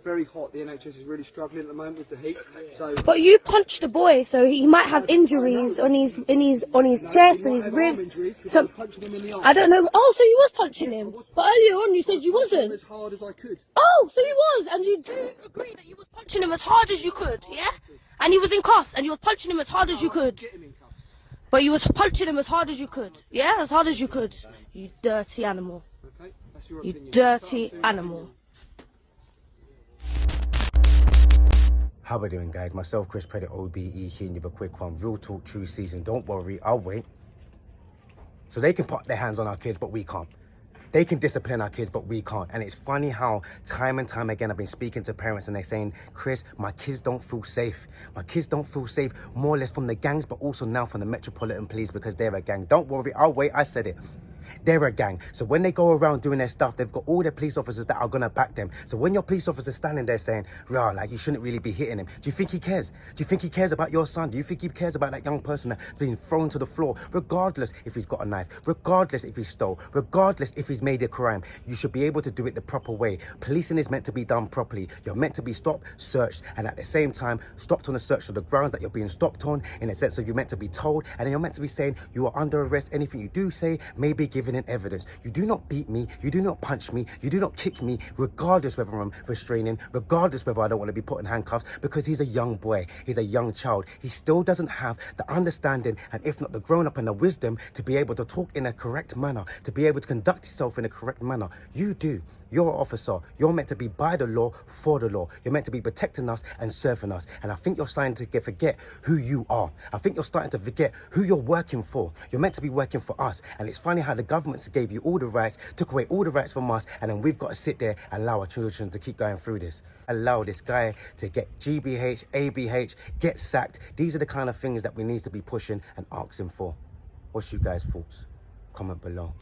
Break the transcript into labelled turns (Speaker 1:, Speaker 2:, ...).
Speaker 1: very hot. The NHS is really struggling at the moment with the heat. So,
Speaker 2: But you punched the boy, so he might have injuries on his chest and his ribs. So I don't know. Oh, so you was punching him, but earlier on you said you wasn't.
Speaker 1: as hard as I could.
Speaker 2: Oh, so you was, and you do agree that you was punching him as hard as you could, yeah? And he was in cuffs, and you was punching him as hard as you could.
Speaker 1: Get him in cuffs.
Speaker 2: But you was punching him as hard as you could, yeah? As hard as you could. You dirty animal.
Speaker 1: Okay, that's your
Speaker 2: You
Speaker 1: opinion.
Speaker 2: dirty animal.
Speaker 3: How we doing, guys? Myself, Chris Predator OBE, here with a quick one. Real talk, true season. Don't worry, I'll wait. So they can put their hands on our kids, but we can't. They can discipline our kids, but we can't. And it's funny how time and time again I've been speaking to parents and they're saying, Chris, my kids don't feel safe. My kids don't feel safe, more or less from the gangs, but also now from the Metropolitan Police because they're a gang. Don't worry, I'll wait. I said it. They're a gang. So when they go around doing their stuff, they've got all their police officers that are going to back them. So when your police officer's standing there saying, rah, like you shouldn't really be hitting him, do you think he cares? Do you think he cares about your son? Do you think he cares about that young person that's been thrown to the floor, regardless if he's got a knife, regardless if he stole, regardless if he's made a crime? You should be able to do it the proper way. Policing is meant to be done properly. You're meant to be stopped, searched, and at the same time, stopped on a search of the grounds that you're being stopped on, in a sense of you're meant to be told, and then you're meant to be saying you are under arrest. Anything you do say may be given in evidence. You do not beat me, you do not punch me, you do not kick me, regardless whether I'm restraining, regardless whether I don't want to be put in handcuffs, because he's a young boy, he's a young child. He still doesn't have the understanding, and if not the grown-up and the wisdom, to be able to talk in a correct manner, to be able to conduct himself in a correct manner. You do. You're an officer. You're meant to be by the law, for the law. You're meant to be protecting us and serving us. And I think you're starting to forget who you are. I think you're starting to forget who you're working for. You're meant to be working for us. And it's funny how the government gave you all the rights, took away all the rights from us, and then we've got to sit there and allow our children to keep going through this. Allow this guy to get GBH, ABH, get sacked. These are the kind of things that we need to be pushing and asking for. What's you guys' thoughts? Comment below.